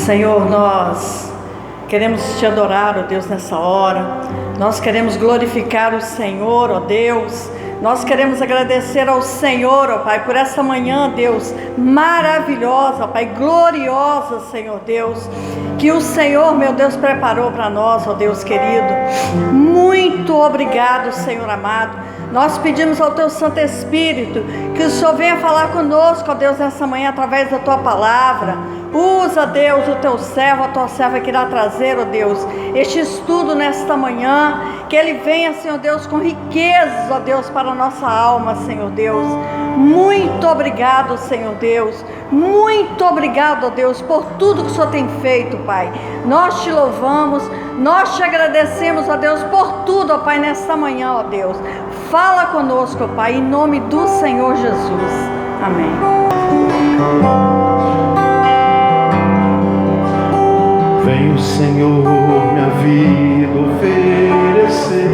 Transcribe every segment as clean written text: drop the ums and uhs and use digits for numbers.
Senhor, nós queremos te adorar, ó Deus, nessa hora. Nós queremos glorificar o Senhor, ó Deus. Nós queremos agradecer ao Senhor, ó Pai, por essa manhã, Deus, maravilhosa, Pai, gloriosa, Senhor Deus, que o Senhor, meu Deus, preparou para nós, ó Deus querido. Muito obrigado, Senhor amado. Nós pedimos ao Teu Santo Espírito que o Senhor venha falar conosco, ó Deus, nessa manhã, através da Tua palavra. Usa, Deus, o Teu servo, a Tua serva que irá trazer, ó Deus, este estudo nesta manhã, que ele venha, Senhor Deus, com riquezas, ó Deus, para a nossa alma, Senhor Deus. Muito obrigado, Senhor Deus. Muito obrigado, ó Deus, por tudo que o Senhor tem feito, Pai. Nós te louvamos, nós te agradecemos, ó Deus, por tudo, ó Pai, nesta manhã, ó Deus. Fala conosco, ó Pai, em nome do Senhor Jesus. Amém. Vem o Senhor minha vida oferecer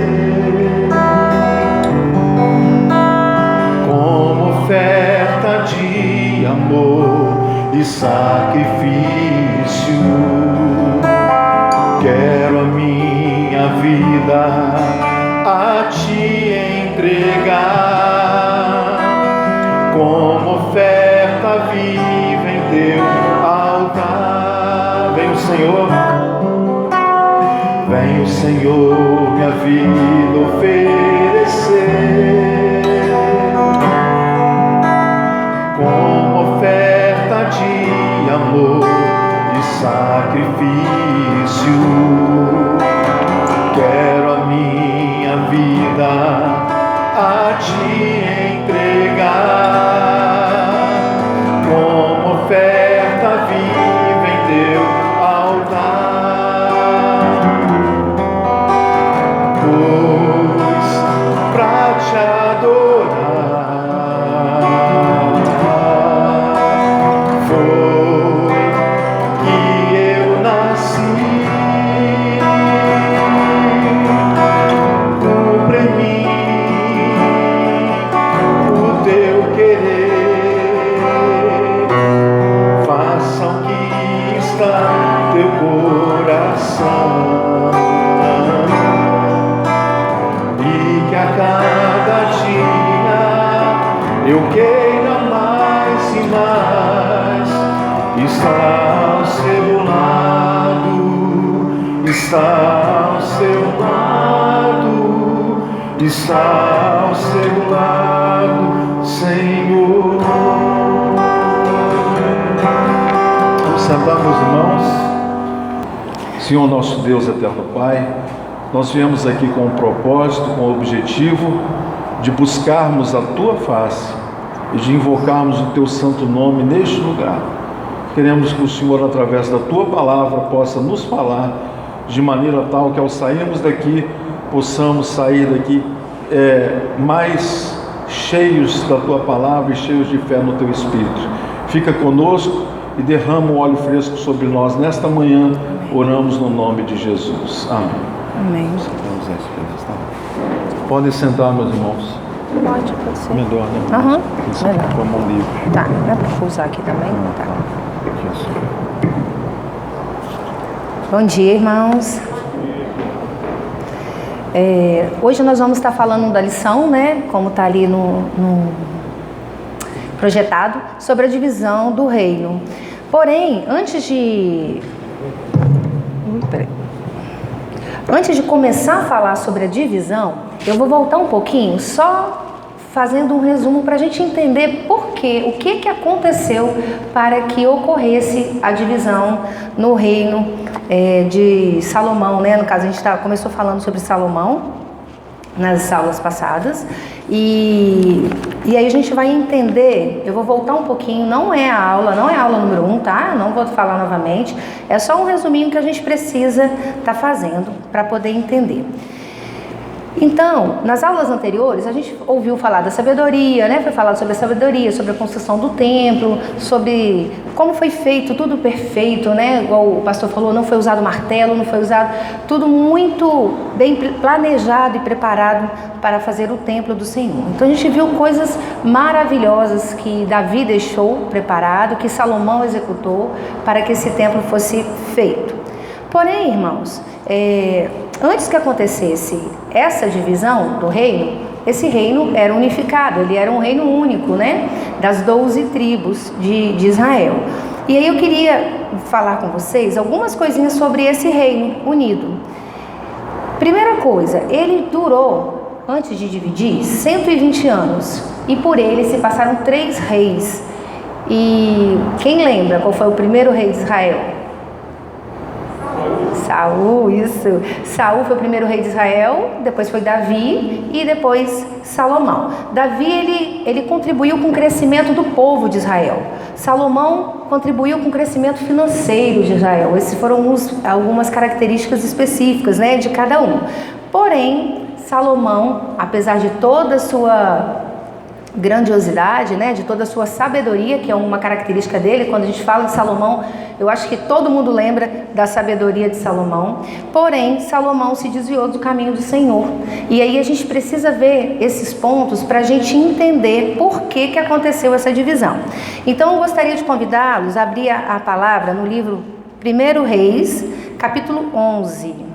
como oferta de amor e sacrifício. Quero a minha vida a te entregar como oferta viva em teu altar. Vem o Senhor, vem o Senhor minha vida oferecer como oferta de amor e sacrifício. Quero a minha vida a te entregar como oferta viva em teu altar, pois pra te adorar foi que eu nasci. Cumpre em mim o teu querer, faça o que está teu coração, e que a cada dia eu queira mais e mais estar ao seu lado, estar ao seu lado, estar ao seu lado, Senhor. Vamos sentar, meus irmãos. Senhor nosso Deus, eterno Pai, nós viemos aqui com um propósito, com o objetivo de buscarmos a Tua face e de invocarmos o Teu santo nome neste lugar. Queremos que o Senhor, através da Tua palavra, possa nos falar de maneira tal que ao sairmos daqui, possamos sair daqui mais cheios da Tua palavra e cheios de fé no Teu Espírito. Fica conosco e derrama o óleo fresco sobre nós nesta manhã. Oramos no nome de Jesus. Amém. Amém. Podem sentar, meus irmãos. Pode ser. Melhor, né? Aham, Isso, melhor. com a mão livre. Tá, dá pra usar aqui também? Tá. Isso. Bom dia, irmãos. Hoje nós vamos estar falando da lição, né? Como está ali no projetado, sobre a divisão do reino. Porém, antes de começar a falar sobre a divisão, eu vou voltar um pouquinho, só fazendo um resumo para a gente entender o que aconteceu para que ocorresse a divisão no reino de Salomão, né? No caso, a gente começou falando sobre Salomão nas aulas passadas, e aí a gente vai entender. Eu vou voltar um pouquinho, não é a aula número 1, tá? Não vou falar novamente, é só um resuminho que a gente precisa estar fazendo para poder entender. Então, nas aulas anteriores, a gente ouviu falar da sabedoria, né? Foi falado sobre a sabedoria, sobre a construção do templo, sobre como foi feito, tudo perfeito, né? Igual o pastor falou, não foi usado martelo, não foi usado, tudo muito bem planejado e preparado para fazer o templo do Senhor. Então a gente viu coisas maravilhosas que Davi deixou preparado, que Salomão executou para que esse templo fosse feito. Porém, irmãos, antes que acontecesse essa divisão do reino, esse reino era unificado, ele era um reino único, né? Das 12 tribos de Israel. E aí eu queria falar com vocês algumas coisinhas sobre esse reino unido. Primeira coisa, ele durou, antes de dividir, 120 anos. E por ele se passaram 3 reis. E quem lembra qual foi o primeiro rei de Israel? Saul, isso. Saul foi o primeiro rei de Israel, depois foi Davi e depois Salomão. Davi, ele contribuiu com o crescimento do povo de Israel. Salomão contribuiu com o crescimento financeiro de Israel. Essas foram algumas características específicas, né, de cada um. Porém, Salomão, apesar de toda a sua grandiosidade, né, de toda a sua sabedoria, que é uma característica dele, quando a gente fala de Salomão, eu acho que todo mundo lembra da sabedoria de Salomão. Porém, Salomão se desviou do caminho do Senhor. E aí a gente precisa ver esses pontos para a gente entender por que aconteceu essa divisão. Então eu gostaria de convidá-los a abrir a palavra no livro 1 Reis, capítulo 11.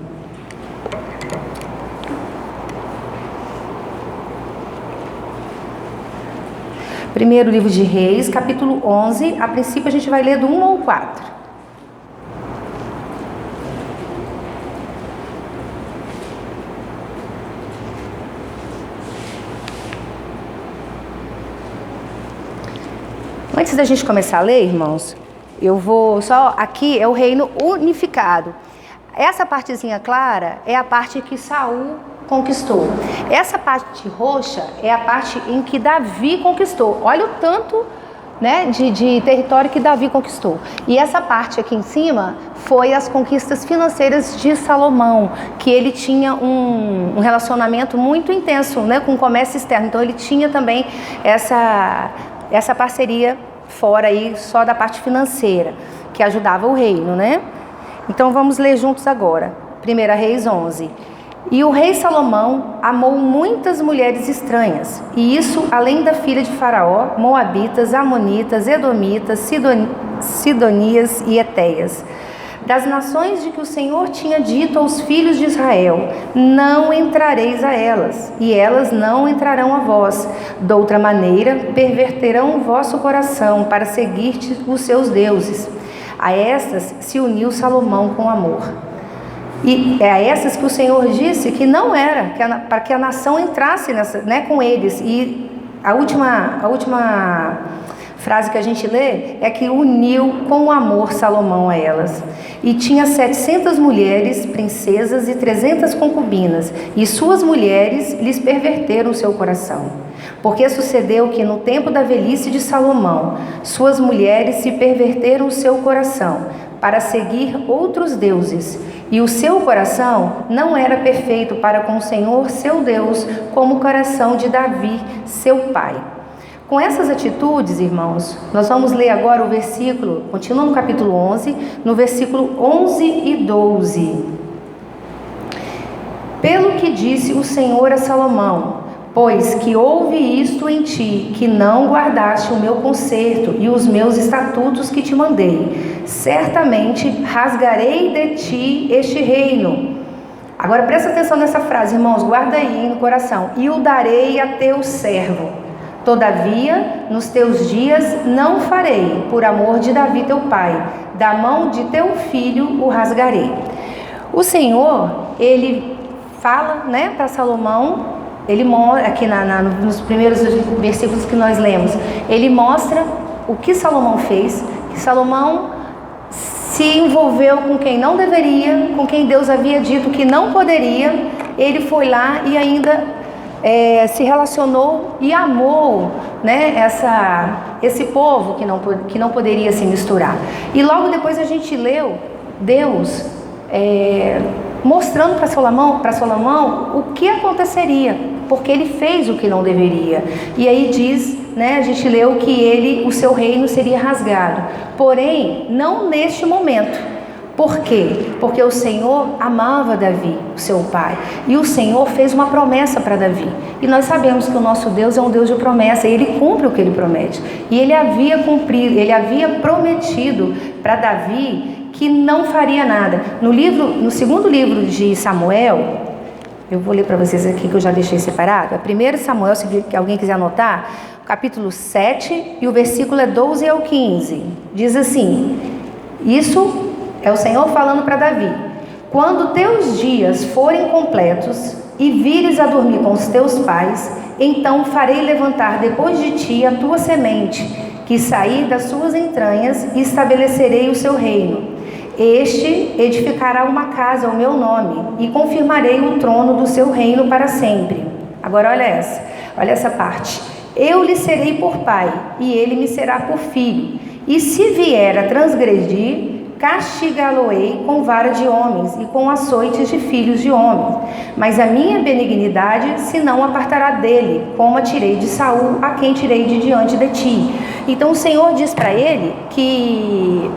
Primeiro livro de Reis, capítulo 11, a princípio a gente vai ler do 1 ao 4. Antes da gente começar a ler, irmãos, eu vou só, aqui é o reino unificado. Essa partezinha clara é a parte que Saul conquistou. Essa parte roxa é a parte em que Davi conquistou. Olha o tanto, né, de território que Davi conquistou. E essa parte aqui em cima foi as conquistas financeiras de Salomão, que ele tinha um relacionamento muito intenso, né, com o comércio externo. Então ele tinha também essa parceria fora aí só da parte financeira, que ajudava o reino, né? Então vamos ler juntos agora. 1 Reis 11. E o rei Salomão amou muitas mulheres estranhas, e isso além da filha de Faraó, moabitas, amonitas, edomitas, sidonias e etéias. Das nações de que o Senhor tinha dito aos filhos de Israel, não entrareis a elas, e elas não entrarão a vós. De outra maneira, perverterão o vosso coração para seguir-te os seus deuses. A estas se uniu Salomão com amor. E é a essas que o Senhor disse que não era, para que a nação entrasse nessa, né, com eles. E a última frase que a gente lê é que uniu com amor Salomão a elas. E tinha 700 mulheres, princesas e 300 concubinas, e suas mulheres lhes perverteram o seu coração. Porque sucedeu que no tempo da velhice de Salomão, suas mulheres se perverteram o seu coração para seguir outros deuses, e o seu coração não era perfeito para com o Senhor seu Deus, como o coração de Davi, seu pai. Com essas atitudes, irmãos, nós vamos ler agora o versículo, continua no capítulo 11, no versículo 11 e 12. Pelo que disse o Senhor a Salomão, pois que houve isto em ti, que não guardaste o meu conserto e os meus estatutos que te mandei, certamente rasgarei de ti este reino. Agora presta atenção nessa frase, irmãos, guarda aí no coração. E o darei a teu servo. Todavia, nos teus dias não farei, por amor de Davi teu pai, da mão de teu filho o rasgarei. O Senhor, ele fala, né, para Salomão. Ele mostra, aqui nos primeiros versículos que nós lemos, ele mostra o que Salomão fez, que Salomão se envolveu com quem não deveria, com quem Deus havia dito que não poderia. Ele foi lá e ainda se relacionou e amou, né, esse povo que não poderia se misturar. E logo depois a gente leu Deus mostrando para Salomão o que aconteceria, porque ele fez o que não deveria. E aí diz né, a gente leu que o seu reino seria rasgado, porém, não neste momento. Por quê? Porque o Senhor amava Davi, o seu pai, e o Senhor fez uma promessa para Davi. E nós sabemos que o nosso Deus é um Deus de promessa, e Ele cumpre o que Ele promete. E Ele havia prometido para Davi que não faria nada. No segundo livro de Samuel, eu vou ler para vocês aqui que eu já deixei separado. É 1 Samuel, se alguém quiser anotar, capítulo 7, e o versículo é 12 ao 15. Diz assim: isso é o Senhor falando para Davi: quando teus dias forem completos e vires a dormir com os teus pais, então farei levantar depois de ti a tua semente, que sair das suas entranhas, e estabelecerei o seu reino. Este edificará uma casa ao meu nome, e confirmarei o trono do seu reino para sempre. Agora olha essa parte. Eu lhe serei por pai, e ele me será por filho. E se vier a transgredir, castigá-lo-ei com vara de homens e com açoites de filhos de homens. Mas a minha benignidade se não apartará dele, como a tirei de Saul, a quem tirei de diante de ti. Então o Senhor diz para ele que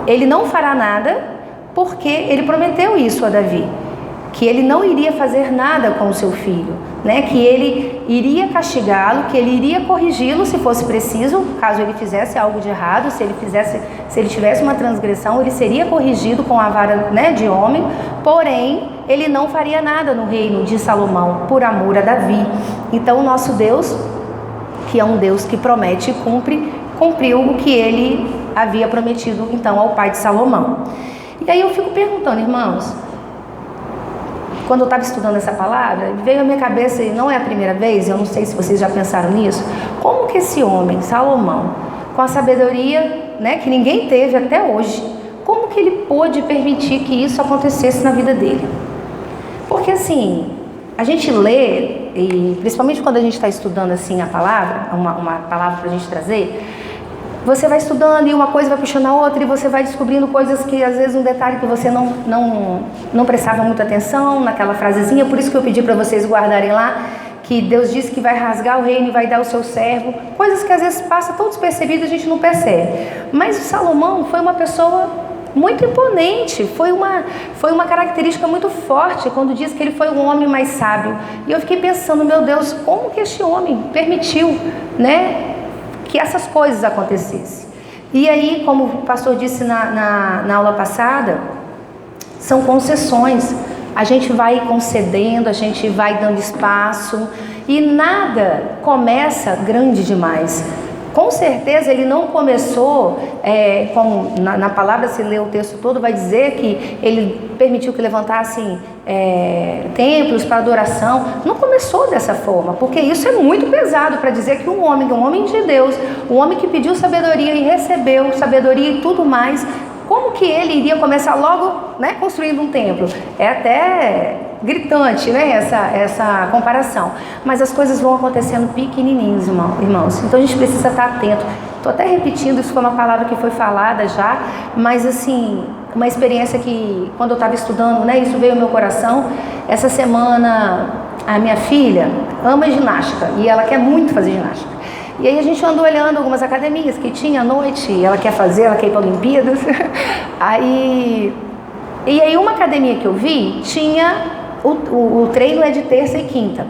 ele não fará nada, porque ele prometeu isso a Davi, que ele não iria fazer nada com o seu filho, né? Que ele iria castigá-lo, que ele iria corrigi-lo se fosse preciso, caso ele fizesse algo de errado, se ele tivesse uma transgressão, ele seria corrigido com a vara, né, de homem, porém, ele não faria nada no reino de Salomão, por amor a Davi. Então, o nosso Deus, que é um Deus que promete e cumpre, cumpriu o que ele havia prometido, então, ao pai de Salomão. E aí eu fico perguntando, irmãos, quando eu estava estudando essa palavra, veio à minha cabeça, e não é a primeira vez, eu não sei se vocês já pensaram nisso, como que esse homem, Salomão, com a sabedoria, né, que ninguém teve até hoje, como que ele pôde permitir que isso acontecesse na vida dele? Porque assim, a gente lê, e principalmente quando a gente está estudando assim a palavra, uma palavra para a gente trazer, você vai estudando e uma coisa vai puxando a outra, e você vai descobrindo coisas que às vezes um detalhe que você não prestava muita atenção naquela frasezinha. Por isso que eu pedi para vocês guardarem lá, que Deus disse que vai rasgar o reino e vai dar ao seu servo, coisas que às vezes passa tão despercebido, a gente não percebe. Mas o Salomão foi uma pessoa muito imponente, foi uma característica muito forte quando diz que ele foi um homem mais sábio. E eu fiquei pensando, meu Deus, como que este homem permitiu, né, que essas coisas acontecessem? E aí, como o pastor disse na aula passada, são concessões. A gente vai concedendo, a gente vai dando espaço, e nada começa grande demais. Com certeza ele não começou, como na palavra, se ler o texto todo, vai dizer que ele permitiu que levantassem templos para adoração. Não começou dessa forma, porque isso é muito pesado para dizer que um homem de Deus, um homem que pediu sabedoria e recebeu sabedoria e tudo mais, como que ele iria começar logo, né, construindo um templo? É até gritante, né, essa comparação. Mas as coisas vão acontecendo pequenininhos, irmãos. Então a gente precisa estar atento. Estou até repetindo, isso foi uma palavra que foi falada já, mas assim, uma experiência que quando eu estava estudando, né, isso veio ao meu coração. Essa semana a minha filha ama ginástica e ela quer muito fazer ginástica. E aí a gente andou olhando algumas academias que tinha à noite, ela quer ir para Olimpíadas. E aí uma academia que eu vi tinha o treino é de terça e quinta.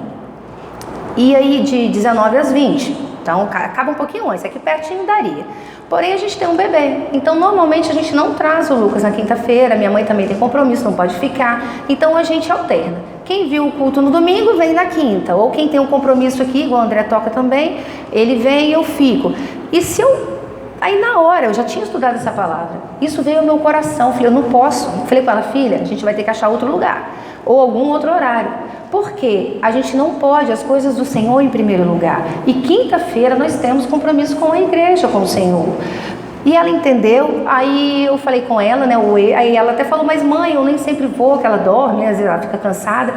E aí de 19 às 20. Então acaba um pouquinho antes, aqui pertinho daria. Porém a gente tem um bebê, então normalmente a gente não traz o Lucas na quinta-feira, minha mãe também tem compromisso, não pode ficar, então a gente alterna. Quem viu o culto no domingo vem na quinta, ou quem tem um compromisso aqui, igual o André toca também, ele vem e eu fico. E se eu... Aí na hora, eu já tinha estudado essa palavra, isso veio ao meu coração, falei, eu não posso. Falei para ela, filha, a gente vai ter que achar outro lugar, ou algum outro horário. Porque a gente não pode as coisas do Senhor em primeiro lugar. E quinta-feira nós temos compromisso com a igreja, com o Senhor. E ela entendeu, aí eu falei com ela, né? Aí ela até falou, mas mãe, eu nem sempre vou, que ela dorme, às vezes ela fica cansada.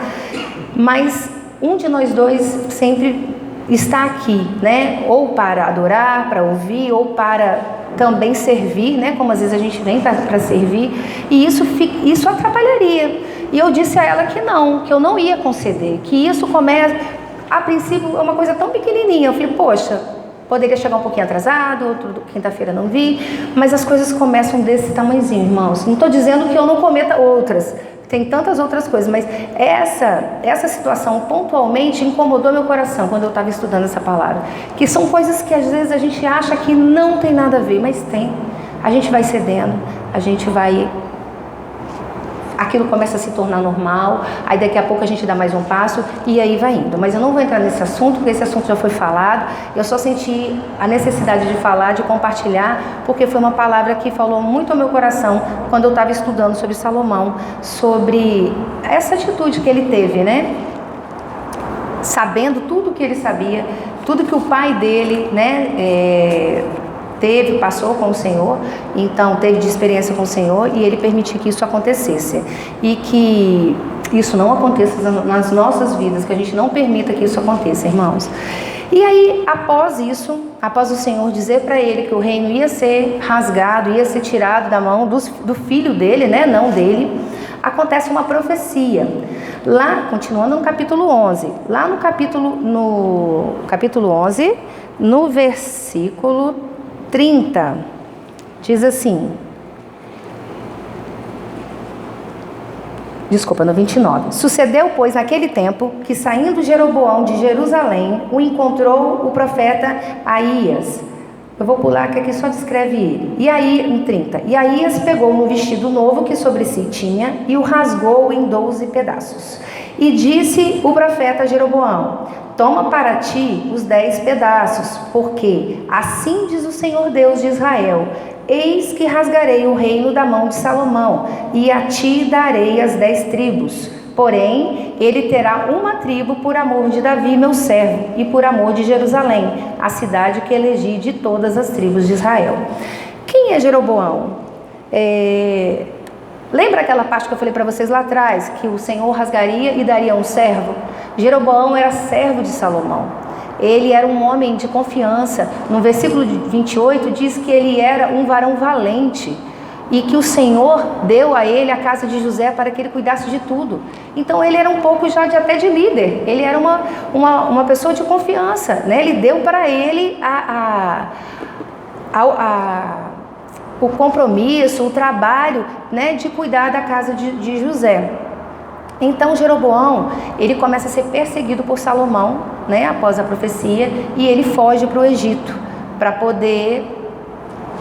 Mas um de nós dois sempre está aqui, né? Ou para adorar, para ouvir, ou para também servir, né? Como às vezes a gente vem para servir. E isso atrapalharia. E eu disse a ela que eu não ia conceder, que isso começa, a princípio, é uma coisa tão pequenininha. Eu falei, poxa, Poderia chegar um pouquinho atrasado, outro quinta-feira não vi, mas as coisas começam desse tamanhozinho, irmãos. Não estou dizendo que eu não cometa outras, tem tantas outras coisas, mas essa situação pontualmente incomodou meu coração quando eu estava estudando essa palavra. Que são coisas que às vezes a gente acha que não tem nada a ver, mas tem. A gente vai cedendo, a gente vai... Aquilo começa a se tornar normal, aí daqui a pouco a gente dá mais um passo e aí vai indo. Mas eu não vou entrar nesse assunto, porque esse assunto já foi falado. Eu só senti a necessidade de falar, de compartilhar, porque foi uma palavra que falou muito ao meu coração quando eu estava estudando sobre Salomão, sobre essa atitude que ele teve, né? Sabendo tudo que ele sabia, tudo que o pai dele, né, passou com o Senhor, então teve de experiência com o Senhor, e ele permitiu que isso acontecesse, e que isso não aconteça nas nossas vidas, que a gente não permita que isso aconteça, irmãos. E aí, após isso, após o Senhor dizer para ele que o reino ia ser rasgado, ia ser tirado da mão do filho dele, né, não dele, acontece uma profecia. Lá, continuando no capítulo 11, lá no capítulo 11, no versículo 30, diz assim, no 29. Sucedeu, pois, naquele tempo, que saindo Jeroboão de Jerusalém, o encontrou o profeta Aías. Eu vou pular, que aqui só descreve ele. E aí, em 30. E Aías pegou no vestido novo que sobre si tinha e o rasgou em 12 pedaços. E disse o profeta Jeroboão: toma para ti os 10 pedaços, porque assim diz o Senhor Deus de Israel: eis que rasgarei o reino da mão de Salomão, e a ti darei as 10 tribos. Porém, ele terá uma tribo por amor de Davi, meu servo, e por amor de Jerusalém, a cidade que elegi de todas as tribos de Israel. Quem é Jeroboão? Lembra aquela parte que eu falei para vocês lá atrás, que o Senhor rasgaria e daria um servo? Jeroboão era servo de Salomão. Ele era um homem de confiança. No versículo 28 diz que ele era um varão valente e que o Senhor deu a ele a casa de José para que ele cuidasse de tudo. Então ele era um pouco já até de líder. Ele era uma pessoa de confiança, né? Ele deu para ele o compromisso, o trabalho, né, de cuidar da casa de José. Então Jeroboão, ele começa a ser perseguido por Salomão, né, após a profecia, e ele foge para o Egito para poder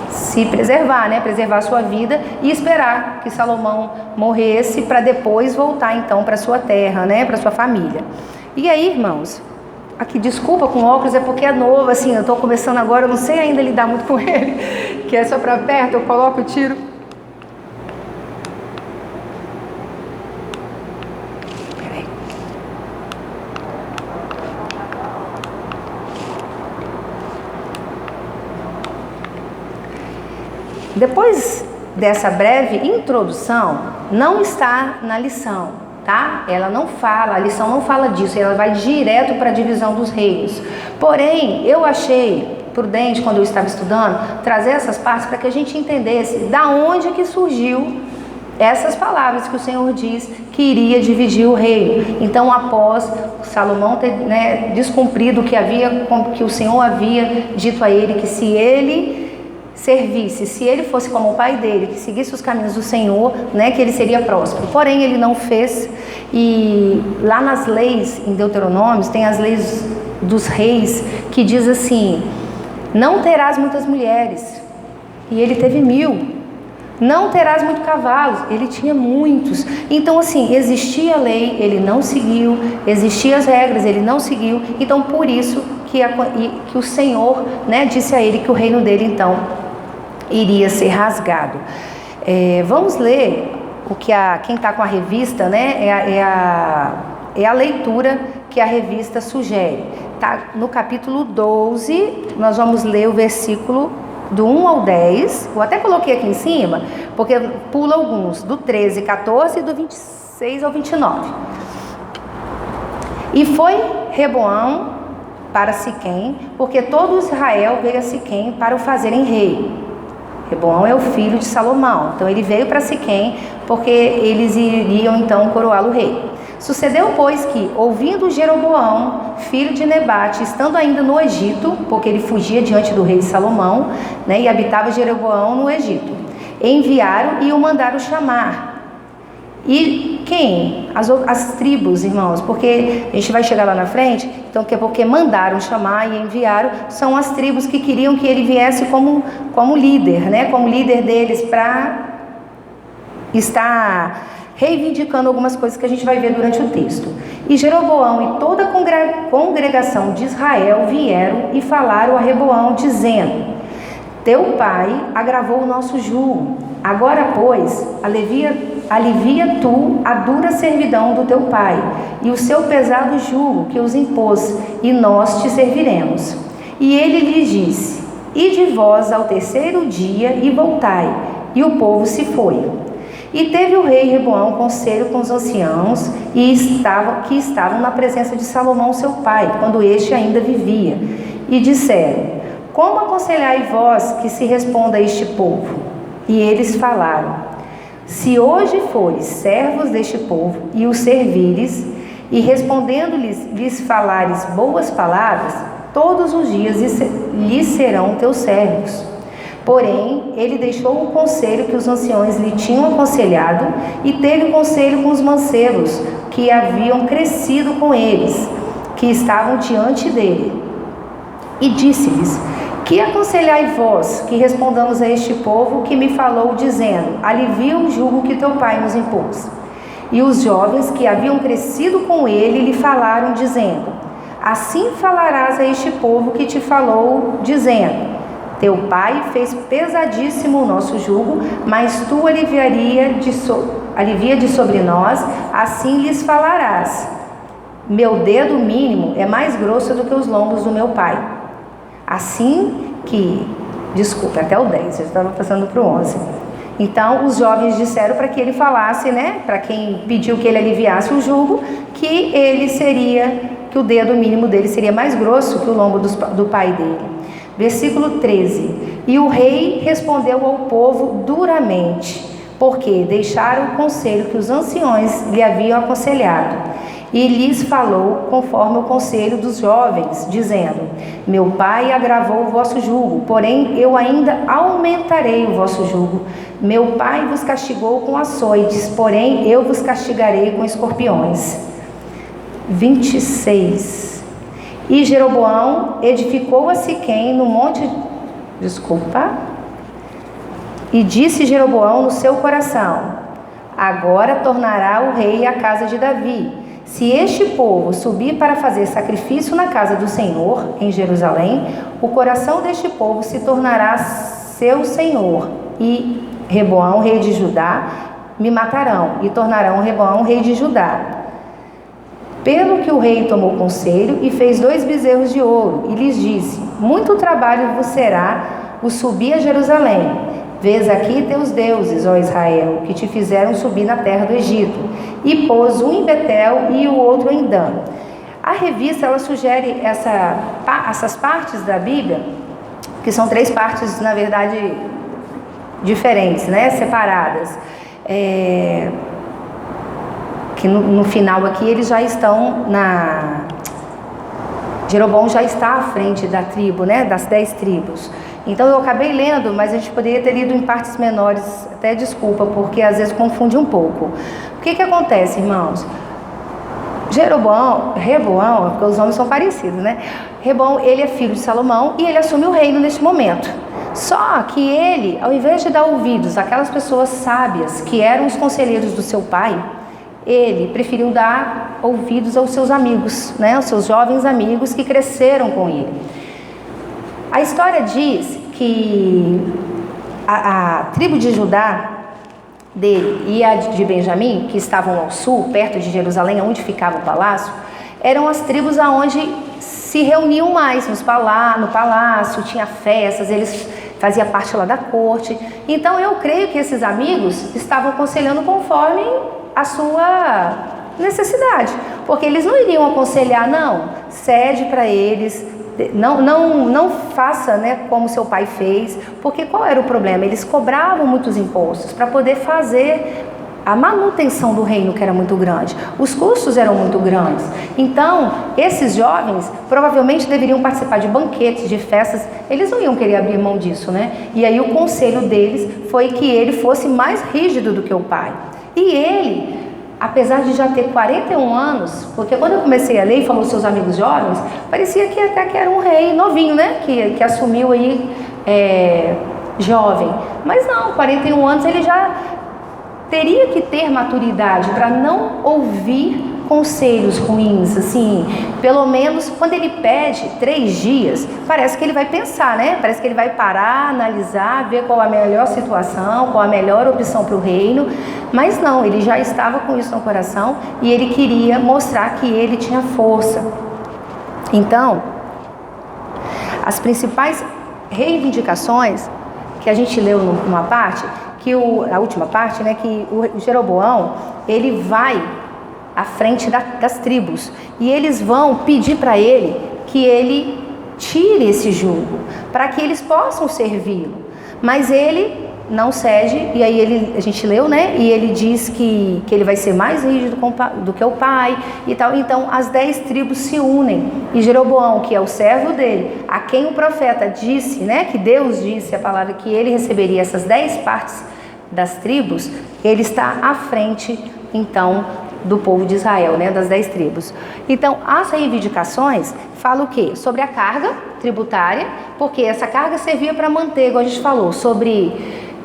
se preservar, né, preservar a sua vida e esperar que Salomão morresse para depois voltar então para sua terra, né, para sua família. E aí, irmãos, aqui, desculpa com óculos, é porque é novo, assim, eu estou começando agora, eu não sei ainda lidar muito com ele, que é só para perto, eu coloco o tiro. Peraí. Depois dessa breve introdução, não está na lição, tá? Ela não fala, a lição não fala disso, ela vai direto para a divisão dos reinos. Porém, eu achei prudente, quando eu estava estudando, trazer essas partes para que a gente entendesse da onde que surgiu essas palavras que o Senhor diz que iria dividir o reino. Então, após Salomão ter, né, descumprido o que o Senhor havia dito a ele, que se ele servisse, se ele fosse como o pai dele, que seguisse os caminhos do Senhor, né, que ele seria próspero. Porém, ele não fez. E lá nas leis, em Deuteronômio, tem as leis dos reis, que diz assim: não terás muitas mulheres. E ele teve 1000. Não terás muitos cavalos. Ele tinha muitos. Então, assim, existia a lei, ele não seguiu. Existiam as regras, ele não seguiu. Então, por isso que o Senhor, né, disse a ele que o reino dele, então, iria ser rasgado. Vamos ler o que quem está com a revista, né, é a leitura que a revista sugere. Tá no capítulo 12, nós vamos ler o versículo do 1 ao 10, eu até coloquei aqui em cima, porque pula alguns, do 13, 14 e do 26 ao 29. E foi Reboão para Siquém, porque todo Israel veio a Siquém para o fazerem rei. Reboão é o filho de Salomão, então ele veio para Siquém, porque eles iriam então coroá-lo rei. Sucedeu, pois, que, ouvindo Jeroboão, filho de Nebate, estando ainda no Egito, porque ele fugia diante do rei Salomão, né, e habitava Jeroboão no Egito, enviaram e o mandaram chamar. E quem? As tribos, irmãos, porque a gente vai chegar lá na frente, então porque mandaram chamar e enviaram, são as tribos que queriam que ele viesse como líder, né? Como líder deles, para estar reivindicando algumas coisas que a gente vai ver durante o texto. E Jeroboão e toda a congregação de Israel vieram e falaram a Reboão, dizendo: teu pai agravou o nosso jugo. Agora, pois, alivia tu a dura servidão do teu pai e o seu pesado jugo que os impôs, e nós te serviremos. E ele lhes disse: ide vós ao terceiro dia e voltai. E o povo se foi. E teve o rei Reboão conselho com os anciãos que estavam na presença de Salomão seu pai, quando este ainda vivia, e disseram: como aconselhai vós que se responda a este povo? E eles falaram: se hoje fores servos deste povo e os servires, e respondendo-lhes lhes falares boas palavras, todos os dias lhes serão teus servos. Porém, ele deixou o conselho que os anciões lhe tinham aconselhado, e teve conselho com os mancebos que haviam crescido com eles, que estavam diante dele. E disse-lhes: que aconselhai vós que respondamos a este povo que me falou, dizendo: alivia o jugo que teu pai nos impôs? E os jovens que haviam crescido com ele lhe falaram, dizendo: assim falarás a este povo que te falou, dizendo: teu pai fez pesadíssimo o nosso jugo, mas tu alivia de sobre nós, assim lhes falarás: meu dedo mínimo é mais grosso do que os lombos do meu pai. Assim que, desculpa, até o 10, eu estava passando para o 11. Então, os jovens disseram para que ele falasse, né, para quem pediu que ele aliviasse o jugo, que o dedo mínimo dele seria mais grosso que o lombo do pai dele. Versículo 13. E o rei respondeu ao povo duramente, porque deixaram o conselho que os anciões lhe haviam aconselhado. E lhes falou conforme o conselho dos jovens, dizendo: meu pai agravou o vosso jugo, porém eu ainda aumentarei o vosso jugo. Meu pai vos castigou com açoites, porém eu vos castigarei com escorpiões. 26. E Jeroboão edificou a Siquém no monte... E disse Jeroboão no seu coração: agora tornará o rei à casa de Davi. Se este povo subir para fazer sacrifício na casa do Senhor, em Jerusalém, o coração deste povo se tornará seu senhor, e Reboão, rei de Judá, me matarão, e tornarão Reboão, rei de Judá. Pelo que o rei tomou conselho, e fez 2 bezerros de ouro, e lhes disse: muito trabalho vos será o subir a Jerusalém. Vês aqui teus deuses, ó Israel, que te fizeram subir na terra do Egito. E pôs um em Betel e o outro em Dan. A revista, ela sugere essas partes da Bíblia, que são 3 partes, na verdade, diferentes, né? Separadas. Que no final aqui eles já estão Jeroboão já está à frente da tribo, né? Das 10 tribos. Então eu acabei lendo, mas a gente poderia ter lido em partes menores, até desculpa, porque às vezes confunde um pouco. O que acontece, irmãos? Reboão, porque os nomes são parecidos, né? Reboão, ele é filho de Salomão e ele assume o reino neste momento. Só que ele, ao invés de dar ouvidos àquelas pessoas sábias que eram os conselheiros do seu pai, ele preferiu dar ouvidos aos seus amigos, né? Aos seus jovens amigos que cresceram com ele. A história diz que a tribo de Judá dele e a de Benjamim, que estavam ao sul, perto de Jerusalém, onde ficava o palácio, eram as tribos aonde se reuniam mais no palácio, tinha festas, eles faziam parte lá da corte. Então eu creio que esses amigos estavam aconselhando conforme a sua necessidade, porque eles não iriam aconselhar, não, cede para eles, não faça, né, como seu pai fez, porque qual era o problema? Eles cobravam muitos impostos para poder fazer a manutenção do reino, que era muito grande, os custos eram muito grandes. Então, esses jovens provavelmente deveriam participar de banquetes, de festas, eles não iam querer abrir mão disso, né? E aí o conselho deles foi que ele fosse mais rígido do que o pai. E ele, apesar de já ter 41 anos, porque quando eu comecei a ler e falou seus amigos jovens, parecia que até que era um rei novinho, né? Que assumiu aí jovem. Mas não, 41 anos ele já teria que ter maturidade para não ouvir conselhos ruins, assim. Pelo menos quando ele pede 3 dias, parece que ele vai pensar, né? Parece que ele vai parar, analisar, ver qual a melhor situação, qual a melhor opção para o reino. Mas não, ele já estava com isso no coração e ele queria mostrar que ele tinha força. Então, as principais reivindicações que a gente leu numa parte, a última parte, né, que o Jeroboão, ele vai à frente das tribos e eles vão pedir para ele que ele tire esse jugo, para que eles possam servi-lo. Mas ele não cede, e aí a gente leu, né, e ele diz que ele vai ser mais rígido do que o pai e tal. Então as 10 tribos se unem, e Jeroboão, que é o servo dele, a quem o profeta disse, né, que Deus disse a palavra que ele receberia essas 10 partes das tribos, ele está à frente, então, do povo de Israel, né, das 10 tribos. Então, as reivindicações falam o quê? Sobre a carga tributária, porque essa carga servia para manter, igual a gente falou,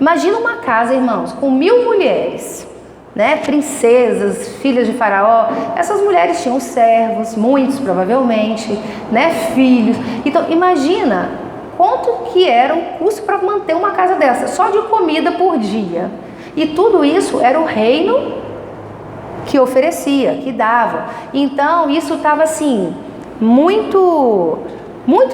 imagina uma casa, irmãos, com 1000 mulheres, né, princesas, filhas de faraó. Essas mulheres tinham servos, muitos provavelmente, né, filhos. Então, imagina quanto que era o custo para manter uma casa dessa, só de comida por dia. E tudo isso era o reino que oferecia, que dava. Então, isso estava assim, muito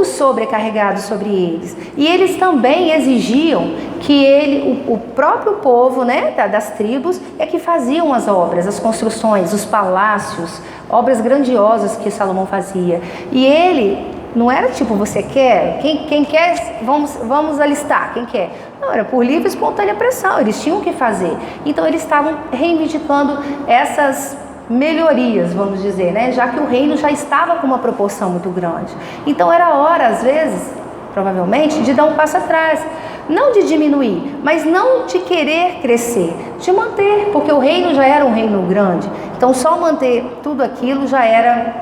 sobrecarregado sobre eles. E eles também exigiam que o próprio povo, né, das tribos, é que faziam as obras, as construções, os palácios, obras grandiosas que Salomão fazia. E ele não era tipo, você quer? Quem quer, vamos alistar, quem quer? Não, era por livre e espontânea pressão, eles tinham que fazer. Então eles estavam reivindicando essas melhorias, vamos dizer, né? Já que o reino já estava com uma proporção muito grande. Então era hora, às vezes, provavelmente, de dar um passo atrás. Não de diminuir, mas não de querer crescer, de manter, porque o reino já era um reino grande. Então só manter tudo aquilo já era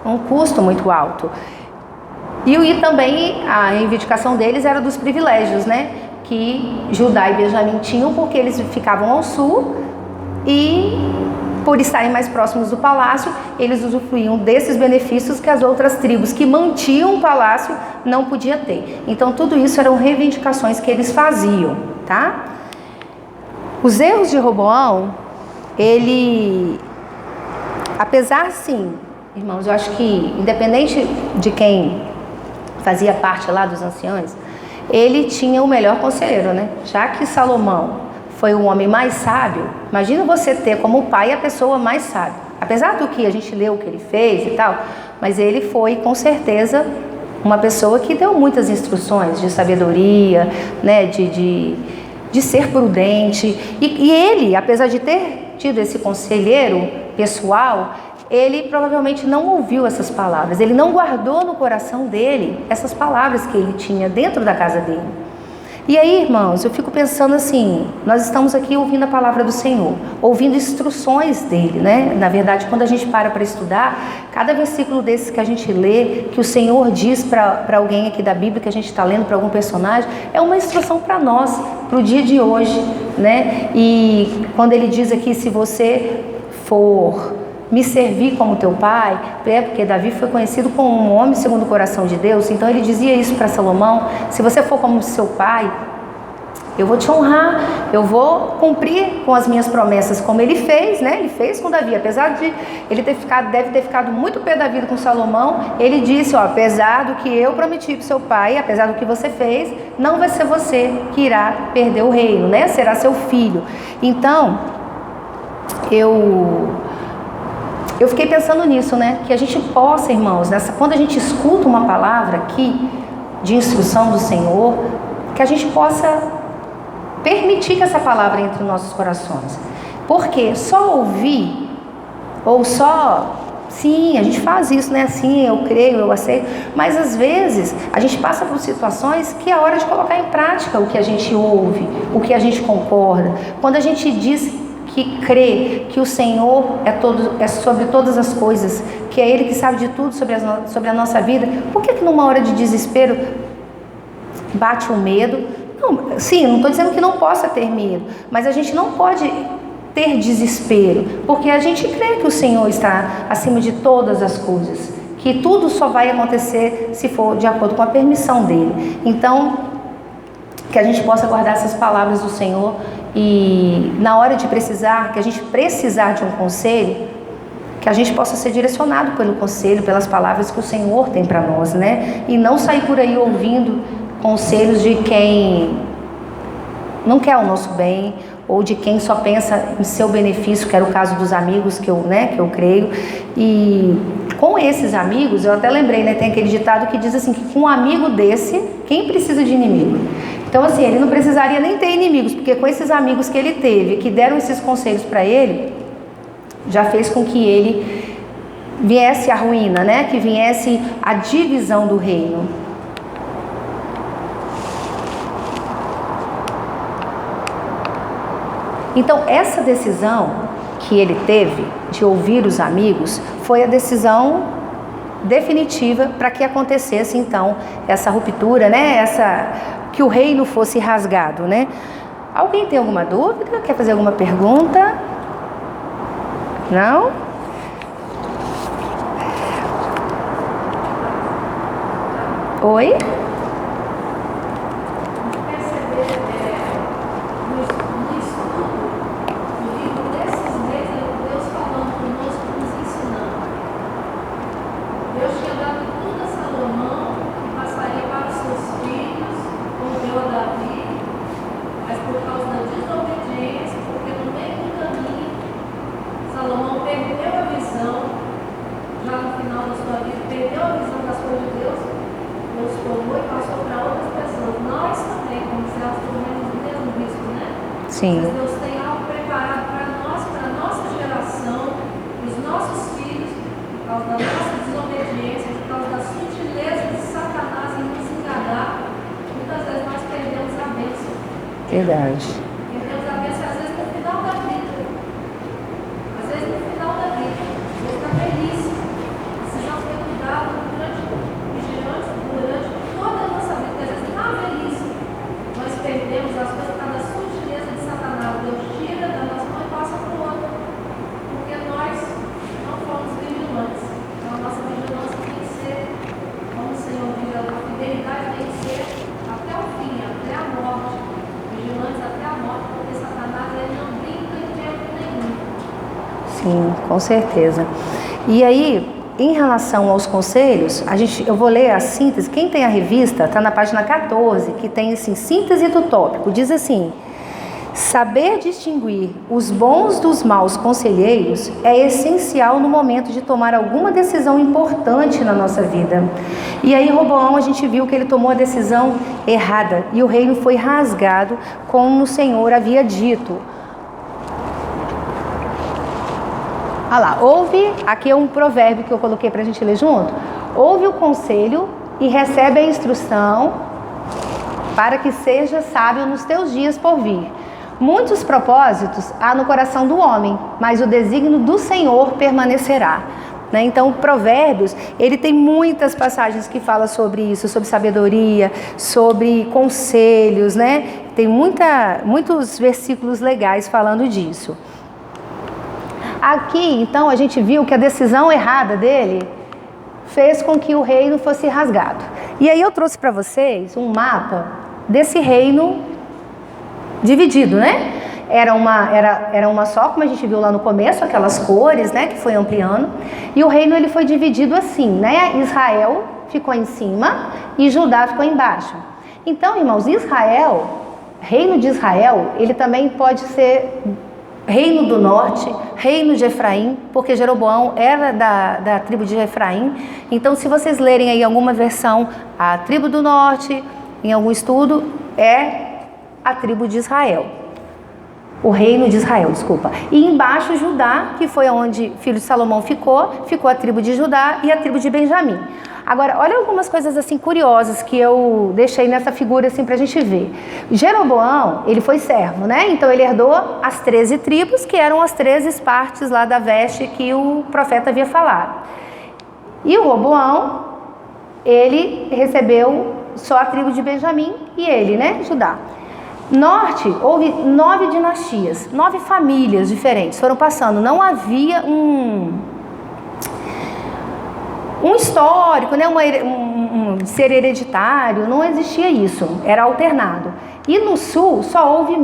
um custo muito alto. E também a reivindicação deles era dos privilégios, né, que Judá e Benjamim tinham, porque eles ficavam ao sul e, por estarem mais próximos do palácio, eles usufruíam desses benefícios que as outras tribos que mantinham o palácio não podiam ter. Então tudo isso eram reivindicações que eles faziam, tá? Os erros de Roboão, ele, apesar, sim, irmãos, eu acho que independente de quem fazia parte lá dos anciãos, ele tinha o melhor conselheiro, né? Já que Salomão foi o homem mais sábio, imagina você ter como pai a pessoa mais sábia. Apesar do que a gente leu o que ele fez e tal, mas ele foi com certeza uma pessoa que deu muitas instruções de sabedoria, né? De ser prudente. E ele, apesar de ter tido esse conselheiro pessoal, ele provavelmente não ouviu essas palavras, ele não guardou no coração dele essas palavras que ele tinha dentro da casa dele. E aí, irmãos, eu fico pensando assim, nós estamos aqui ouvindo a palavra do Senhor, ouvindo instruções dele, né? Na verdade, quando a gente para estudar, cada versículo desses que a gente lê, que o Senhor diz para alguém aqui da Bíblia, que a gente está lendo para algum personagem, é uma instrução para nós, para o dia de hoje, né? E quando ele diz aqui, se você for me servir como teu pai, porque Davi foi conhecido como um homem segundo o coração de Deus, então ele dizia isso para Salomão, se você for como seu pai, eu vou te honrar, eu vou cumprir com as minhas promessas, como ele fez, né? Ele fez com Davi, apesar de ele deve ter ficado muito pé da vida com Salomão, ele disse, ó, apesar do que eu prometi para seu pai, apesar do que você fez, não vai ser você que irá perder o reino, né? Será seu filho. Então, eu fiquei pensando nisso, né? Que a gente possa, irmãos, quando a gente escuta uma palavra aqui de instrução do Senhor, que a gente possa permitir que essa palavra entre nos nossos corações. Porque só ouvir, ou só, sim, a gente faz isso, né? Sim, eu creio, eu aceito, mas às vezes a gente passa por situações que é hora de colocar em prática o que a gente ouve, o que a gente concorda. Quando a gente diz que crê que o Senhor é sobre todas as coisas, que é Ele que sabe de tudo sobre a nossa vida, por que numa hora de desespero bate o medo? Não, sim, não estou dizendo que não possa ter medo, mas a gente não pode ter desespero, porque a gente crê que o Senhor está acima de todas as coisas, que tudo só vai acontecer se for de acordo com a permissão dEle. Então, que a gente possa guardar essas palavras do Senhor e na hora de precisar, que a gente precisar de um conselho, que a gente possa ser direcionado pelo conselho, pelas palavras que o Senhor tem para nós, né? E não sair por aí ouvindo conselhos de quem não quer o nosso bem, ou de quem só pensa em seu benefício, que era o caso dos amigos que eu creio. E com esses amigos, eu até lembrei, né, tem aquele ditado que diz assim, que com um amigo desse, quem precisa de inimigo? Então assim, ele não precisaria nem ter inimigos, porque com esses amigos que ele teve, que deram esses conselhos para ele, já fez com que ele viesse a ruína, né, que viesse a divisão do reino. Então, essa decisão que ele teve de ouvir os amigos foi a decisão definitiva para que acontecesse, então, essa ruptura, né? Que o reino fosse rasgado, né? Alguém tem alguma dúvida? Quer fazer alguma pergunta? Não? Oi? Sim. Deus tem algo preparado para nós, para a nossa geração, para os nossos filhos, por causa da nossa desobediência, por causa da sutileza de Satanás em nos enganar. Muitas vezes nós perdemos a bênção. Verdade. Perdemos a bênção, às vezes no final da vida. Às vezes no final da vida. Às vezes na velhice. Precisamos ter cuidado durante toda a nossa vida. Às vezes na velhice nós perdemos as coisas por causa da sutileza de Satanás. Deus tira da nossa mão e passa para o outro. Porque nós não fomos vigilantes. Então a nossa vigilância tem que ser, como o Senhor diz, a fidelidade tem que ser até o fim, até a morte. Vigilantes até a morte, porque Satanás ele não brinca em tempo nenhum. Sim, com certeza. E aí, em relação aos conselhos, eu vou ler a síntese. Quem tem a revista, está na página 14, que tem assim, síntese do tópico. Diz assim: saber distinguir os bons dos maus conselheiros é essencial no momento de tomar alguma decisão importante na nossa vida. E aí Roboão, a gente viu que ele tomou a decisão errada e o reino foi rasgado, como o Senhor havia dito. Olha lá, ouve, aqui é um provérbio que eu coloquei para a gente ler junto. Ouve o conselho e recebe a instrução para que seja sábio nos teus dias por vir. Muitos propósitos há no coração do homem, mas o desígnio do Senhor permanecerá. Né? Então, Provérbios, ele tem muitas passagens que falam sobre isso, sobre sabedoria, sobre conselhos, né? Tem muitos versículos legais falando disso. Aqui, então, a gente viu que a decisão errada dele fez com que o reino fosse rasgado. E aí eu trouxe para vocês um mapa desse reino dividido, né? Era uma só, como a gente viu lá no começo, aquelas cores, né, que foi ampliando. E o reino ele foi dividido assim, né? Israel ficou em cima e Judá ficou embaixo. Então, irmãos, reino de Israel, ele também pode ser reino do norte, reino de Efraim, porque Jeroboão era da tribo de Efraim. Então, se vocês lerem aí alguma versão, a tribo do norte, em algum estudo, é a tribo de Israel. O reino de Israel, desculpa. E embaixo Judá, que foi onde o filho de Salomão ficou a tribo de Judá e a tribo de Benjamim. Agora, olha algumas coisas assim curiosas que eu deixei nessa figura assim pra gente ver. Jeroboão, ele foi servo, né? Então ele herdou as 13 tribos, que eram as 13 partes lá da veste que o profeta havia falado. E o Roboão, ele recebeu só a tribo de Benjamim e ele, né? Judá. Norte, houve 9 dinastias, 9 famílias diferentes foram passando. Não havia um histórico, né? Um ser hereditário, não existia isso, era alternado. E no sul só houve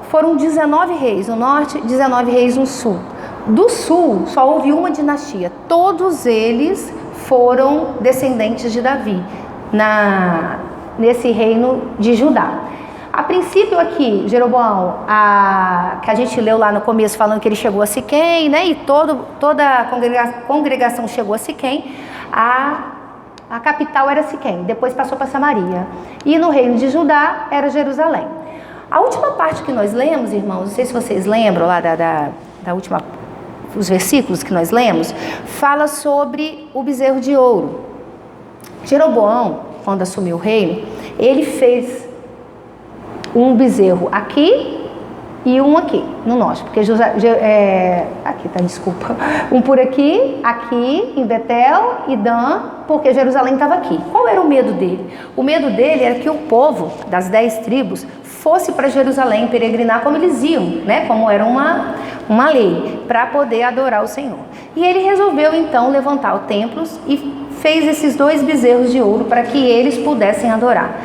foram 19 reis no norte, 19 reis no sul. Do sul só houve uma dinastia, todos eles foram descendentes de Davi, nesse reino de Judá. A princípio aqui, Jeroboão, que a gente leu lá no começo falando que ele chegou a Siquém, né? E toda a congregação chegou a Siquém. A capital era Siquém, depois passou para Samaria. E no reino de Judá era Jerusalém. A última parte que nós lemos, irmãos, não sei se vocês lembram lá da última, os versículos que nós lemos, fala sobre o bezerro de ouro. Jeroboão, quando assumiu o reino, ele fez um bezerro aqui e um aqui, no norte, porque aqui tá, desculpa, um por aqui em Betel e Dan, porque Jerusalém estava aqui. Qual era o medo dele? O medo dele era que o povo das 10 tribos fosse para Jerusalém peregrinar como eles iam, né? Como era uma lei, para poder adorar o Senhor. E ele resolveu então levantar os templos e fez esses 2 bezerros de ouro para que eles pudessem adorar.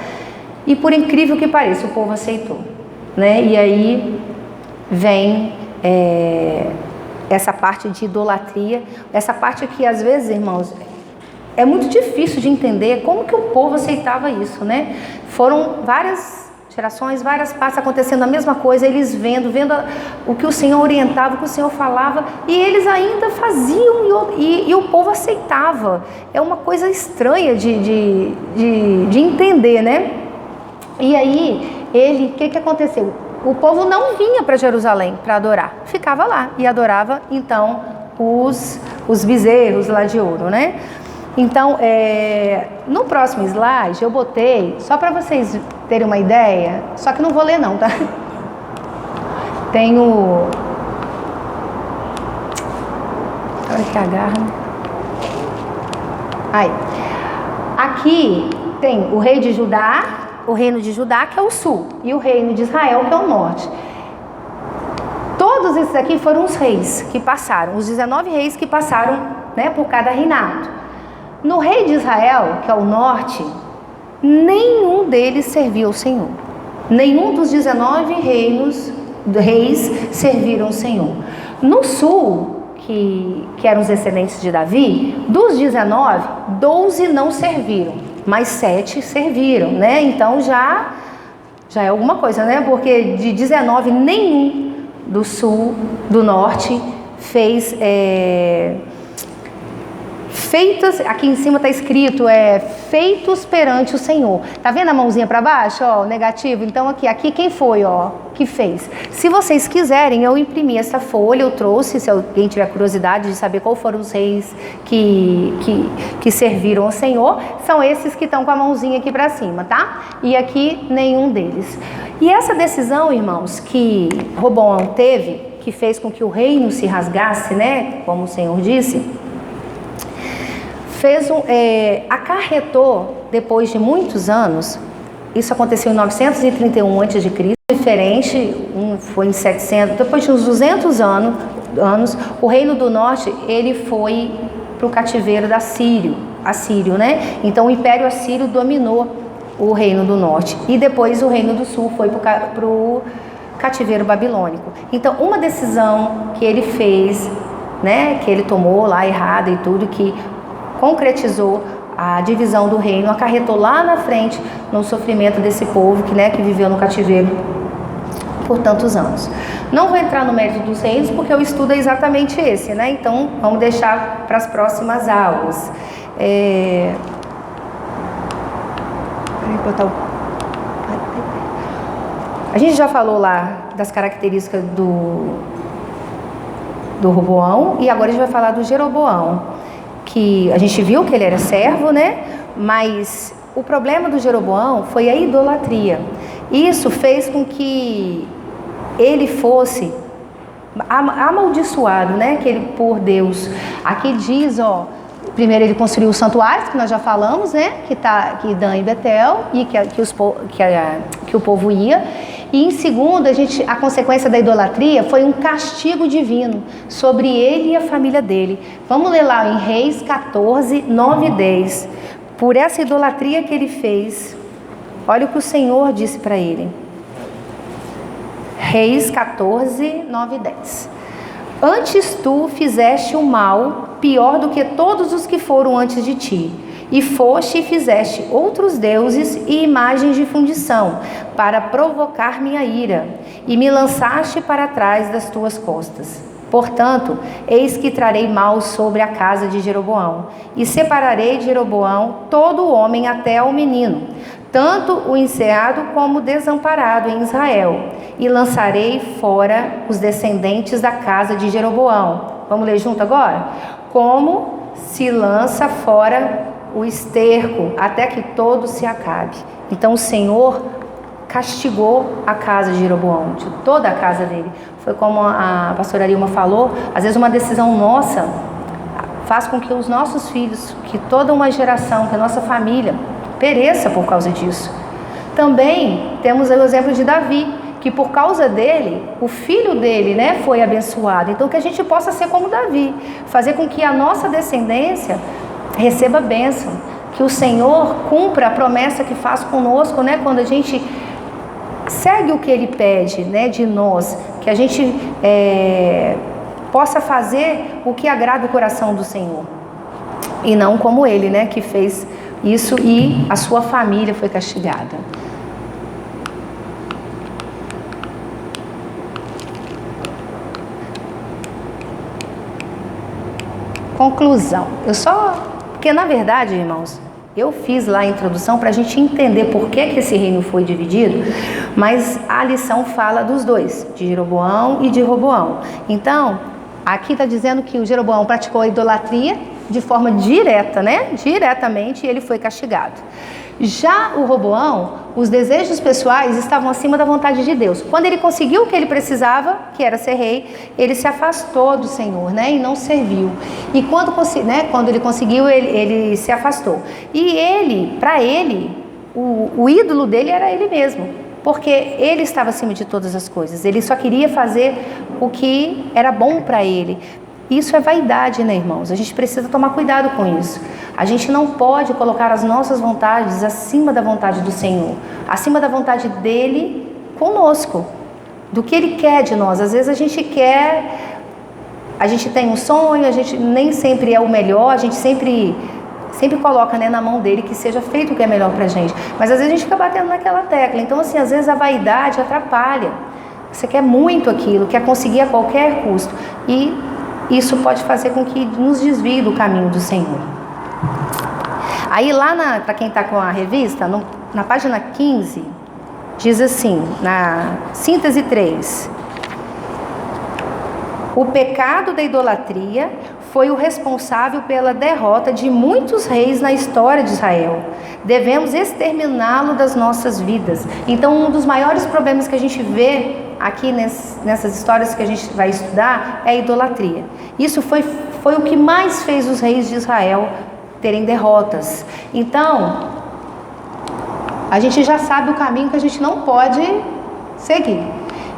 E por incrível que pareça, o povo aceitou, né? E aí vem essa parte de idolatria, essa parte que às vezes, irmãos, é muito difícil de entender como que o povo aceitava isso, né? Foram várias gerações, várias partes acontecendo a mesma coisa, eles vendo o que o Senhor orientava, o que o Senhor falava, e eles ainda faziam e o povo aceitava. É uma coisa estranha de entender, né? E aí, o que aconteceu? O povo não vinha para Jerusalém para adorar, ficava lá e adorava então os bezerros lá de ouro, né? Então, no próximo slide eu botei, só para vocês terem uma ideia, só que não vou ler não, tá? Tem olha que agarra. Aí, aqui tem o rei de Judá, o reino de Judá, que é o sul, e o reino de Israel, que é o norte. Todos esses aqui foram os reis que passaram, os 19 reis que passaram, né, por cada reinado. No rei de Israel, que é o norte, nenhum deles serviu ao Senhor. Nenhum dos 19 reis serviram ao Senhor. No sul, que eram os descendentes de Davi, dos 19, 12 não serviram, mas 7 serviram, né? Então já é alguma coisa, né? Porque de 19, nenhum do sul, do norte, fez feitas, aqui em cima está escrito, feitos perante o Senhor. Tá vendo a mãozinha para baixo, ó, o negativo? Então aqui quem foi, ó, que fez? Se vocês quiserem, eu imprimi essa folha, eu trouxe, se alguém tiver curiosidade de saber qual foram os reis que serviram ao Senhor, são esses que estão com a mãozinha aqui para cima, tá? E aqui nenhum deles. E essa decisão, irmãos, que Roboão teve, que fez com que o reino se rasgasse, né, como o Senhor disse, acarretou, depois de muitos anos, isso aconteceu em 931 a.C., diferente, foi em 700, depois de uns 200 anos, o reino do norte, ele foi para o cativeiro assírio, né? Então o Império Assírio dominou o reino do norte, e depois o reino do sul foi para o cativeiro babilônico. Então uma decisão que ele fez, né, que ele tomou lá errada e tudo, que concretizou a divisão do reino, acarretou lá na frente no sofrimento desse povo que viveu no cativeiro por tantos anos. Não vou entrar no mérito dos reinos porque o estudo é exatamente esse, né? Então vamos deixar para as próximas aulas. A gente já falou lá das características do Roboão e agora a gente vai falar do Jeroboão, que a gente viu que ele era servo, né? Mas o problema do Jeroboão foi a idolatria. Isso fez com que ele fosse amaldiçoado, né? Que ele por Deus. Aqui diz, ó, primeiro ele construiu os santuários, que nós já falamos, né? Que Dan e Betel, e que o povo ia. E em segundo, a consequência da idolatria foi um castigo divino sobre ele e a família dele. Vamos ler lá em Reis 14, 9 e 10. Por essa idolatria que ele fez, olha o que o Senhor disse para ele. Reis 14, 9 e 10. Antes tu fizeste o mal pior do que todos os que foram antes de ti, e foste e fizeste outros deuses e imagens de fundição, para provocar minha ira, e me lançaste para trás das tuas costas. Portanto, eis que trarei mal sobre a casa de Jeroboão, e separarei de Jeroboão todo o homem até ao menino, tanto o enseado como o desamparado em Israel, e lançarei fora os descendentes da casa de Jeroboão. Vamos ler junto agora? Como se lança fora o esterco, até que todo se acabe. Então o Senhor castigou a casa de Jeroboão, de toda a casa dele. Foi como a pastora Arilma falou, às vezes uma decisão nossa faz com que os nossos filhos, que toda uma geração, que a nossa família pereça por causa disso. Também temos o exemplo de Davi, que por causa dele, o filho dele, né, foi abençoado. Então que a gente possa ser como Davi, fazer com que a nossa descendência receba bênção, que o Senhor cumpra a promessa que faz conosco, né, quando a gente segue o que Ele pede, né, de nós, que a gente possa fazer o que agrada o coração do Senhor, e não como ele, né, que fez isso e a sua família foi castigada. Conclusão. Porque na verdade, irmãos, eu fiz lá a introdução para a gente entender por que esse reino foi dividido, mas a lição fala dos dois, de Jeroboão e de Roboão. Então, aqui está dizendo que o Jeroboão praticou a idolatria de forma direta, né? Diretamente, e ele foi castigado. Já o Roboão, os desejos pessoais estavam acima da vontade de Deus. Quando ele conseguiu o que ele precisava, que era ser rei, ele se afastou do Senhor, né? E não serviu. E quando ele conseguiu, ele se afastou. E para ele, o ídolo dele era ele mesmo. Porque ele estava acima de todas as coisas. Ele só queria fazer o que era bom para ele. Isso é vaidade, né, irmãos? A gente precisa tomar cuidado com isso. A gente não pode colocar as nossas vontades acima da vontade do Senhor, acima da vontade dele conosco, do que ele quer de nós. Às vezes a gente tem um sonho, a gente nem sempre é o melhor, a gente sempre coloca, né, na mão dele que seja feito o que é melhor pra gente. Mas às vezes a gente fica batendo naquela tecla. Então, assim, às vezes a vaidade atrapalha. Você quer muito aquilo, quer conseguir a qualquer custo. E isso pode fazer com que nos desvie do caminho do Senhor. Aí lá, para quem está com a revista, na página 15, diz assim, na síntese 3. O pecado da idolatria foi o responsável pela derrota de muitos reis na história de Israel. Devemos exterminá-lo das nossas vidas. Então, um dos maiores problemas que a gente vê aqui nessas histórias que a gente vai estudar é a idolatria. Isso foi o que mais fez os reis de Israel terem derrotas. Então, a gente já sabe o caminho que a gente não pode seguir.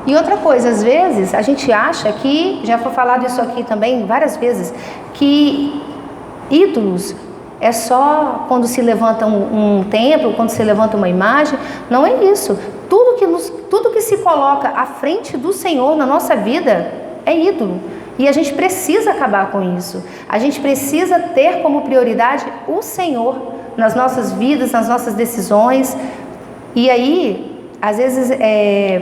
E outra coisa, às vezes a gente acha que, já foi falado isso aqui também várias vezes, que ídolos é só quando se levanta um templo, quando se levanta uma imagem. Não é isso. Tudo que se coloca à frente do Senhor na nossa vida é ídolo. E a gente precisa acabar com isso. A gente precisa ter como prioridade o Senhor nas nossas vidas, nas nossas decisões. E aí, às vezes,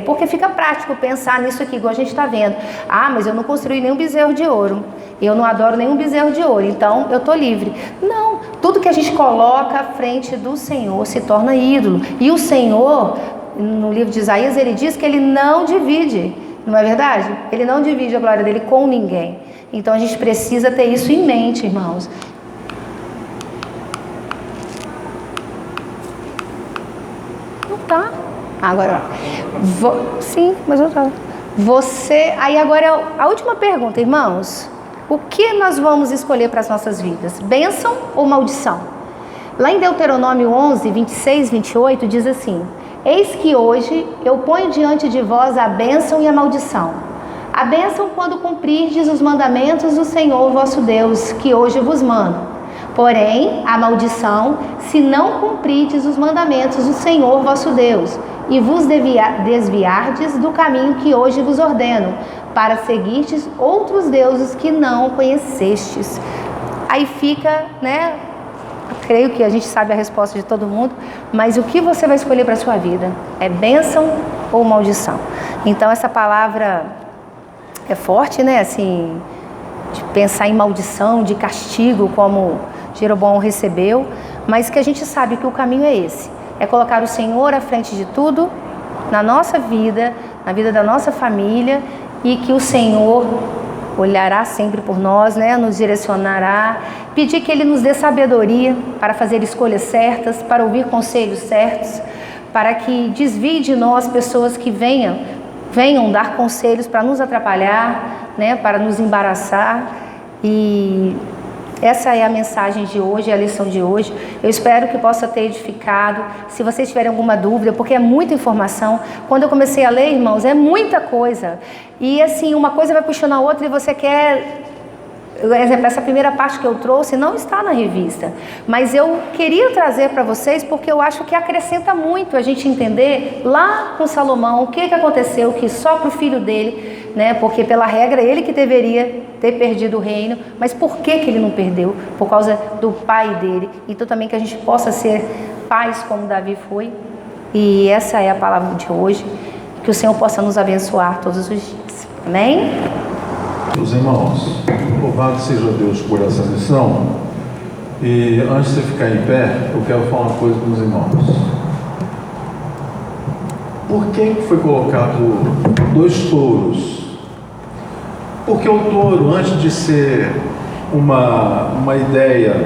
porque fica prático pensar nisso aqui, igual a gente está vendo. Ah, mas eu não construí nenhum bezerro de ouro. Eu não adoro nenhum bezerro de ouro, então eu estou livre. Não, tudo que a gente coloca à frente do Senhor se torna ídolo. E o Senhor, no livro de Isaías, ele diz que ele não divide, não é verdade? Ele não divide a glória dele com ninguém. Então a gente precisa ter isso em mente, irmãos. Não tá. Agora, sim, mas eu tava. Aí agora a última pergunta, irmãos. O que nós vamos escolher para as nossas vidas? Bênção ou maldição? Lá em Deuteronômio 11, 26, 28, diz assim: eis que hoje eu ponho diante de vós a bênção e a maldição. A bênção quando cumprirdes os mandamentos do Senhor vosso Deus, que hoje vos mando. Porém, a maldição, se não cumprirdes os mandamentos do Senhor vosso Deus, e vos desviardes do caminho que hoje vos ordeno, para seguirdes outros deuses que não conhecestes. Aí fica, né? Creio que a gente sabe a resposta de todo mundo, mas o que você vai escolher para a sua vida? É bênção ou maldição? Então essa palavra é forte, né? Assim, de pensar em maldição, de castigo, como Jeroboão recebeu, mas que a gente sabe que o caminho é esse. É colocar o Senhor à frente de tudo, na nossa vida, na vida da nossa família, e que o Senhor olhará sempre por nós, né? Nos direcionará, pedir que Ele nos dê sabedoria para fazer escolhas certas, para ouvir conselhos certos, para que desvie de nós pessoas que venham dar conselhos para nos atrapalhar, né? Para nos embaraçar. E essa é a mensagem de hoje, é a lição de hoje. Eu espero que possa ter edificado. Se vocês tiverem alguma dúvida, porque é muita informação. Quando eu comecei a ler, irmãos, é muita coisa. E assim, uma coisa vai puxando a outra e você quer... Por exemplo, essa primeira parte que eu trouxe não está na revista. Mas eu queria trazer para vocês porque eu acho que acrescenta muito a gente entender lá com Salomão o que aconteceu, que só para o filho dele, né? Porque pela regra ele que deveria ter perdido o reino, mas por que ele não perdeu? Por causa do pai dele. Então também que a gente possa ser pais como Davi foi. E essa é a palavra de hoje. Que o Senhor possa nos abençoar todos os dias. Amém? Meus irmãos, louvado seja Deus por essa lição. E antes de você ficar em pé, eu quero falar uma coisa com os irmãos. Por que foi colocado 2 touros? Porque o touro, antes de ser uma ideia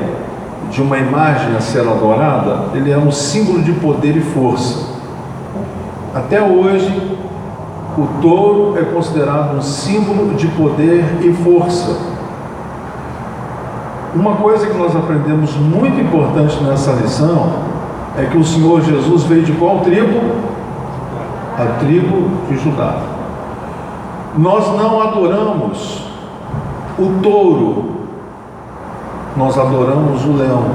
de uma imagem a ser adorada, ele é um símbolo de poder e força. Até hoje, o touro é considerado um símbolo de poder e força. Uma coisa que nós aprendemos muito importante nessa lição é que o Senhor Jesus veio de qual tribo? A tribo de Judá. Nós não adoramos o touro, nós adoramos o leão.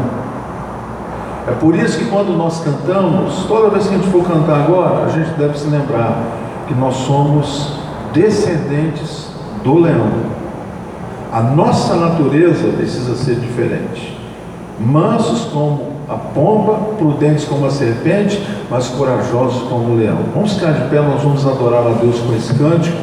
É por isso que quando nós cantamos, toda vez que a gente for cantar agora, a gente deve se lembrar que nós somos descendentes do leão. A nossa natureza precisa ser diferente. Mansos como a pomba, prudentes como a serpente, mas corajosos como o leão. Vamos ficar de pé, nós vamos adorar a Deus com esse cântico.